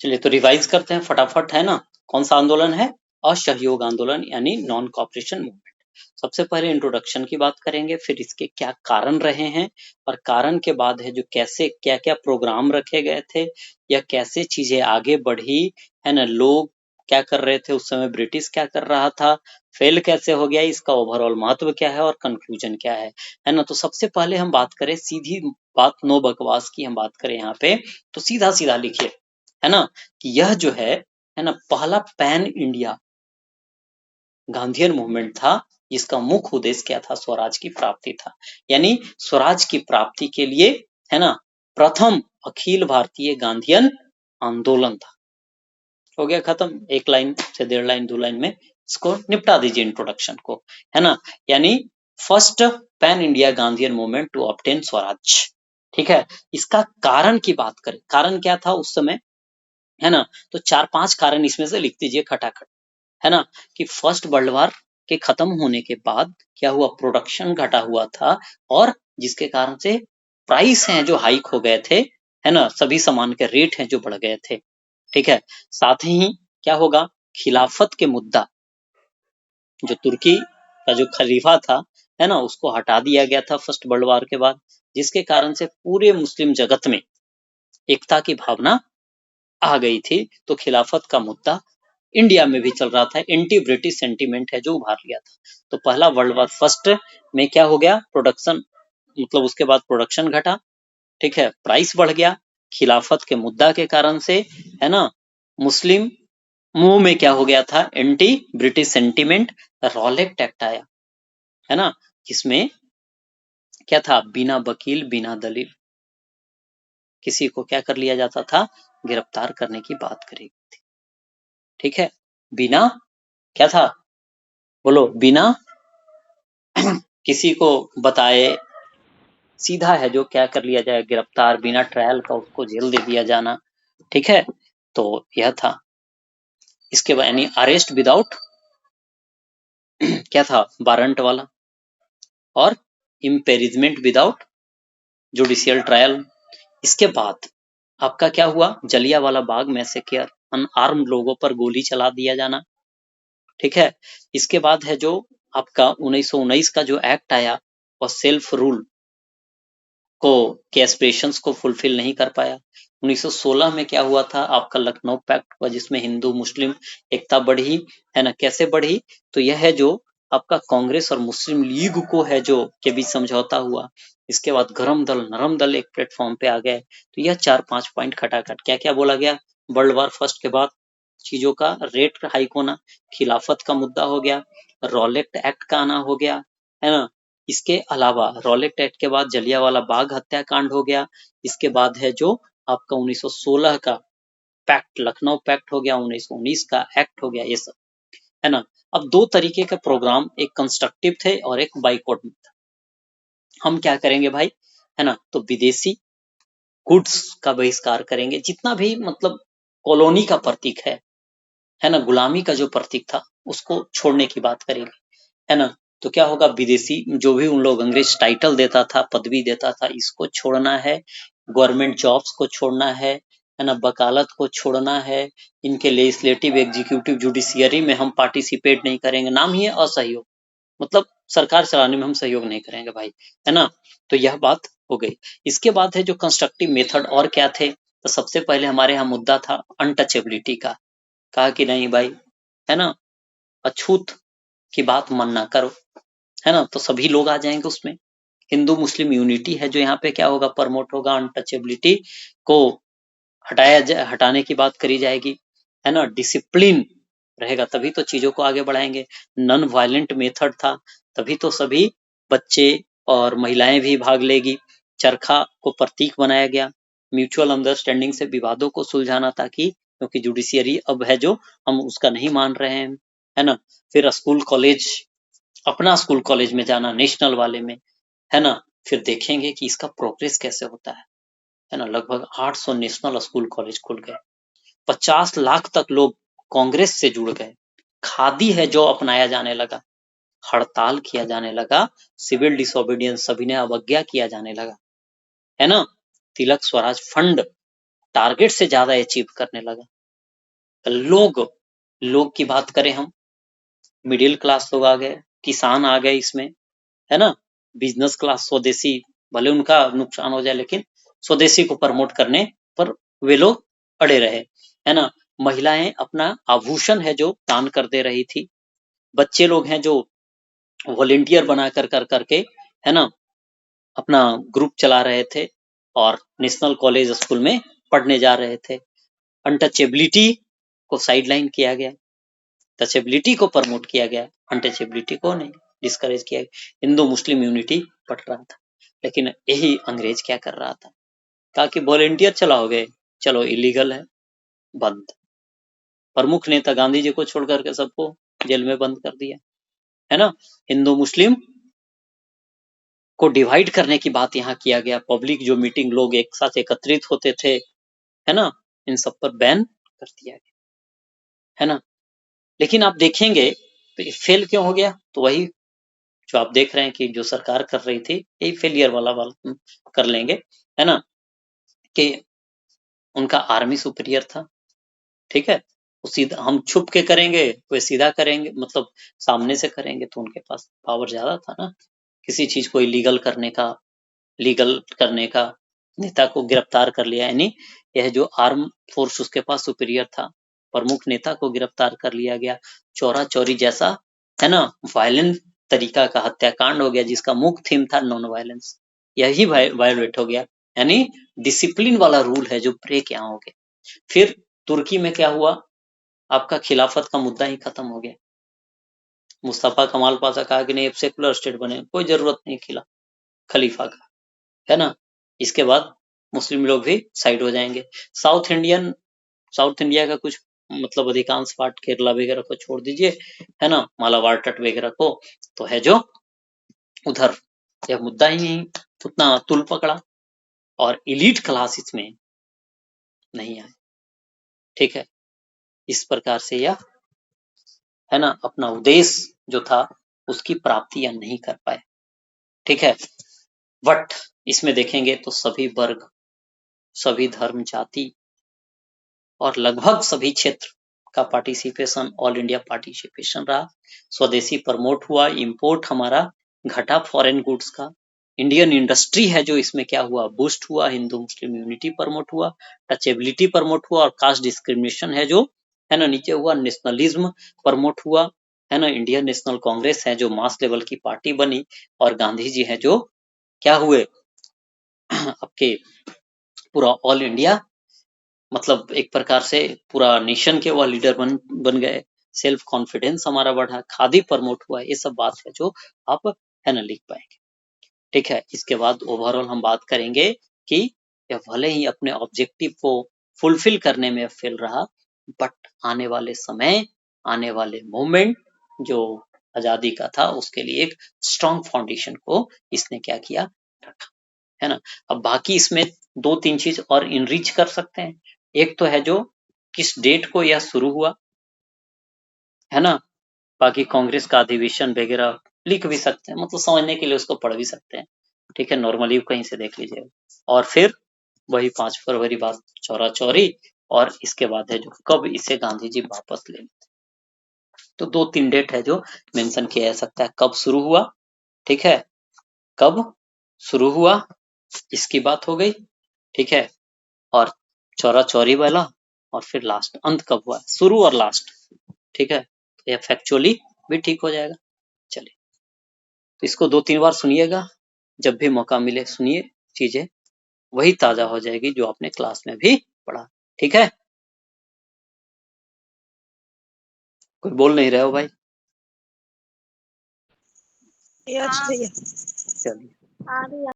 चलिए तो रिवाइज करते हैं फटाफट, है ना। कौन सा आंदोलन है? असहयोग आंदोलन यानी नॉन कॉपरेशन मूवमेंट। सबसे पहले इंट्रोडक्शन की बात करेंगे, फिर इसके क्या कारण रहे हैं, और कारण के बाद है जो कैसे क्या क्या प्रोग्राम रखे गए थे या कैसे चीजें आगे बढ़ी, है ना। लोग क्या कर रहे थे उस समय, ब्रिटिश क्या कर रहा था, फेल कैसे हो गया, इसका ओवरऑल महत्व क्या है और कंक्लूजन क्या है ना। तो सबसे पहले हम बात करें सीधी बात, नो बकवास की हम बात करें यहाँ पे, तो सीधा सीधा लिखिए, है ना, कि यह जो है ना, पहला पैन इंडिया गांधीयन मूवमेंट था, जिसका मुख्य उद्देश्य क्या था, स्वराज की प्राप्ति था। यानी स्वराज की प्राप्ति के लिए, है ना, प्रथम अखिल भारतीय गांधीयन आंदोलन था। हो गया खत्म, एक लाइन से 1.5 लाइन 2 लाइन में इसको निपटा दीजिए इंट्रोडक्शन को, है ना। यानी first pan India Gandhian movement to obtain swaraj. ठीक है। इसका कारण की बात करें, कारण क्या था उस समय, है ना, तो 4-5 कारण इसमें से लिख दीजिए खटाखट, है ना। कि फर्स्ट वर्ल्ड वॉर के खत्म होने के बाद क्या हुआ, प्रोडक्शन घटा हुआ था, और जिसके कारण से प्राइस हैं जो हाइक हो गए थे, है ना, सभी सामान के रेट हैं जो बढ़ गए थे। ठीक है। साथ ही क्या होगा, खिलाफत के मुद्दा, जो तुर्की का जो खलीफा था, है ना, उसको हटा दिया गया था फर्स्ट वर्ल्ड वॉर के बाद, जिसके कारण से पूरे मुस्लिम जगत में एकता की भावना आ गई थी। तो खिलाफत का मुद्दा इंडिया में भी चल रहा था, एंटी ब्रिटिश सेंटीमेंट है जो उभार लिया था। तो पहला वर्ल्ड वॉर फर्स्ट में क्या हो गया, प्रोडक्शन, मतलब उसके बाद प्रोडक्शन घटा, ठीक है, प्राइस बढ़ गया, खिलाफत के मुद्दा के कारण से, है ना, मुस्लिम मुंह में क्या हो गया था, anti British sentiment. Rowlatt act आया, है ना, जिसमें क्या था, बिना वकील बिना दलील किसी को क्या कर लिया जाता था, गिरफ्तार करने की बात करी थी। ठीक है। बिना क्या था, बोलो, बिना किसी को बताए सीधा है जो क्या कर लिया जाए, गिरफ्तार, बिना ट्रायल का उसको जेल दे दिया जाना। ठीक है। तो यह था। इसके बाद यानी अरेस्ट विदाउट क्या था, वारंट वाला, और इम्पेरिजमेंट विदाउट जुडिशियल ट्रायल। इसके बाद आपका क्या हुआ, जलियांवाला बाग मैसेकर, अनआर्म्ड लोगों पर गोली चला दिया जाना। ठीक है। इसके बाद है जो आपका 1919 का जो एक्ट आया, और सेल्फ रूल को के एस्पिरेशंस को फुलफिल नहीं कर पाया। 1916 में क्या हुआ था, आपका लखनऊ पैक्ट हुआ, जिसमें हिंदू मुस्लिम एकता बढ़ी, है ना। कैसे बढ़ी, तो यह है जो आपका कांग्रेस और मुस्लिम लीग को है जो के बीच समझौता हुआ। इसके बाद गरम दल नरम दल एक प्लेटफॉर्म पे आ गए। तो यह 4-5 पॉइंट खटाखट क्या क्या बोला गया, वर्ल्ड वॉर फर्स्ट के बाद चीजों का रेट हाइक होना, खिलाफत का मुद्दा हो गया, रॉलेट एक्ट का आना हो गया, है ना। इसके अलावा रॉलेट एक्ट के बाद जलियांवाला बाग हत्याकांड हो गया। इसके बाद है जो आपका 1916 का पैक्ट, लखनऊ पैक्ट हो गया, 1919 का एक्ट हो गया, ये सब, है ना। अब दो तरीके के प्रोग्राम, एक कंस्ट्रक्टिव थे और एक बाइकआउट में था। हम क्या करेंगे भाई, है ना, तो विदेशी गुड्स का बहिष्कार करेंगे, जितना भी मतलब कॉलोनी का प्रतीक है ना, गुलामी का जो प्रतीक था उसको छोड़ने की बात करेंगे, है ना। तो क्या होगा, विदेशी जो भी उन लोग अंग्रेज टाइटल देता था, पदवी देता था, इसको छोड़ना है, गवर्नमेंट जॉब्स को छोड़ना है ना, वकालत को छोड़ना है, इनके लेजिस्लेटिव एग्जीक्यूटिव जुडिशियरी में हम पार्टिसिपेट नहीं करेंगे, नाम ही है असहयोग, मतलब सरकार चलाने में हम सहयोग नहीं करेंगे भाई, है ना। तो यह बात हो गई। इसके बाद है जो कंस्ट्रक्टिव मेथड, और क्या थे, तो सबसे पहले हमारे यहाँ मुद्दा था अनटचेबिलिटी का। कहा कि नहीं भाई, है ना, अछूत की बात मन ना करो, है ना, तो सभी लोग आ जाएंगे उसमें। हिंदू मुस्लिम यूनिटी है जो यहाँ पे क्या होगा, प्रमोट होगा, अनटचेबिलिटी को हटाने की बात करी जाएगी, है ना। डिसिप्लिन रहेगा तभी तो चीजों को आगे बढ़ाएंगे। नॉन वायलेंट मेथड था, तभी तो सभी बच्चे और महिलाएं भी भाग लेगी। चरखा को प्रतीक बनाया गया, म्यूचुअल अंडरस्टैंडिंग से विवादों को सुलझाना, ताकि क्योंकि जुडिशियरी अब है जो हम उसका नहीं मान रहे हैं, है ना। फिर स्कूल कॉलेज, अपना स्कूल कॉलेज में जाना, नेशनल वाले में, है ना। फिर देखेंगे कि इसका प्रोग्रेस कैसे होता है ना। लगभग 800 नेशनल स्कूल कॉलेज खुल गए, 50 लाख तक लोग कांग्रेस से जुड़ गए, खादी है जो अपनाया जाने लगा, हड़ताल किया जाने लगा, सिविल डिसोबीडियंस, सभी ने अवज्ञा किया जाने लगा, है ना। तिलक स्वराज फंड टारगेट से ज्यादा अचीव करने लगा। लोग की बात करें हम, मिडिल क्लास लोग आ गए, किसान आ गए इसमें, है ना, बिजनेस क्लास स्वदेशी, भले उनका नुकसान हो जाए लेकिन स्वदेशी को प्रमोट करने पर वे लोग अड़े रहे, है ना। महिलाएं अपना आभूषण है जो दान कर दे रही थी, बच्चे लोग हैं जो वॉलेंटियर बना कर करके, है ना, अपना ग्रुप चला रहे थे और नेशनल कॉलेज स्कूल में पढ़ने जा रहे थे। अनटचेबिलिटी को साइडलाइन किया गया, टचेबिलिटी को प्रमोट किया गया, अनटचेबिलिटी को नहीं, डिस्करेज किया गया। हिंदू मुस्लिम यूनिटी बढ़ रहा था, लेकिन यही अंग्रेज क्या कर रहा था, कहा कि वॉलेंटियर चलाओगे, चलो इलीगल है, बंद। प्रमुख नेता गांधी जी को छोड़ करके सबको जेल में बंद कर दिया, है ना। हिंदू मुस्लिम को डिवाइड करने की बात यहाँ किया गया, पब्लिक जो मीटिंग लोग एक साथ एकत्रित होते थे, है ना, इन सब पर बैन कर दिया गया, है ना। लेकिन आप देखेंगे तो ये फेल क्यों हो गया, तो वही जो आप देख रहे हैं कि जो सरकार कर रही थी, यही फेलियर वाला कर लेंगे, है ना, कि उनका आर्मी सुपीरियर था, ठीक है। वो सीधा, हम छुप के करेंगे, वे सीधा करेंगे, मतलब सामने से करेंगे, तो उनके पास पावर ज्यादा था ना, किसी चीज को इलीगल करने का, लीगल करने का। नेता को गिरफ्तार कर लिया, यानी यह जो आर्म फोर्स उसके पास सुपीरियर था, प्रमुख नेता को गिरफ्तार कर लिया गया। चौरा चौरी जैसा, है ना, वायलेंट तरीका का हत्याकांड हो गया, जिसका मुख्य थीम था नॉन वायलेंस, यही वायोलेट हो गया, यानी डिसिप्लिन वाला रूल है जो ब्रेक यहाँ हो गया। फिर तुर्की में क्या हुआ, आपका खिलाफत का मुद्दा ही खत्म हो गया। मुस्तफा कमाल पाशा कहा कि नहीं, अब सेकुलर स्टेट बने, कोई जरूरत नहीं खलीफा का, है ना। इसके बाद मुस्लिम लोग भी साइड हो जाएंगे। साउथ इंडिया का कुछ, मतलब अधिकांश पार्ट, केरला वगैरह को छोड़ दीजिए, है ना, मालाबार तट वगैरह को, तो है जो उधर यह मुद्दा ही उतना तुल पकड़ा, और इलीट क्लास इसमें नहीं आए, ठीक है। इस प्रकार से यह, है ना, अपना उद्देश्य जो था उसकी प्राप्ति या नहीं कर पाए, ठीक है। बट इसमें देखेंगे तो सभी वर्ग, सभी धर्म जाति और लगभग सभी क्षेत्र का पार्टिसिपेशन, ऑल इंडिया पार्टिसिपेशन रहा। स्वदेशी प्रमोट हुआ, इंपोर्ट हमारा घटा फॉरेन गुड्स का, इंडियन इंडस्ट्री है जो इसमें क्या हुआ, बूस्ट हुआ, हिंदू मुस्लिम यूनिटी प्रमोट हुआ, टचेबिलिटी प्रमोट हुआ, और कास्ट डिस्क्रिमिनेशन है जो, है ना, नीचे हुआ, नेशनलिज्म प्रमोट हुआ, है ना। इंडियन नेशनल कांग्रेस है जो मास लेवल की पार्टी बनी, और गांधी जी है जो क्या हुए आपके पूरा ऑल इंडिया, मतलब एक प्रकार से पूरा नेशन के वो लीडर बन गए। सेल्फ कॉन्फिडेंस हमारा बढ़ा, खादी प्रमोट हुआ, ये सब बात है जो आप, है ना, लिख पाएंगे, ठीक है। इसके बाद ओवरऑल हम बात करेंगे कि यह भले ही अपने ऑब्जेक्टिव को फुलफिल करने में फेल रहा, बट आने वाले समय, आने वाले मोमेंट जो आजादी का था, उसके लिए एक स्ट्रॉन्ग फाउंडेशन को इसने क्या किया, रखा, है ना। अब बाकी इसमें दो तीन चीज और इनरिच कर सकते हैं। एक तो है जो किस डेट को यह शुरू हुआ, है ना। बाकी कांग्रेस का अधिवेशन वगैरह लिख भी सकते हैं, मतलब समझने के लिए उसको पढ़ भी सकते हैं, ठीक है, नॉर्मली कहीं से देख लीजिएगा। और फिर वही 5 फरवरी बाद चौरा चौरी, और इसके बाद है जो कब इसे गांधी जी वापस ले लेते, तो दो तीन डेट है जो मेंशन किया जा सकता है, कब शुरू हुआ, ठीक है, कब शुरू हुआ, इसकी बात हो गई, ठीक है। और चौरा चौरी वाला, और फिर लास्ट अंत कब हुआ, शुरू और लास्ट, ठीक है, तो ये फैक्चुअली भी ठीक हो जाएगा। चलिए, तो इसको 2-3 बार सुनिएगा, जब भी मौका मिले सुनिए, चीजें वही ताजा हो जाएगी जो आपने क्लास में भी पढ़ा, ठीक है। कोई बोल नहीं रहे हो भाई? यस भैया। चलिए।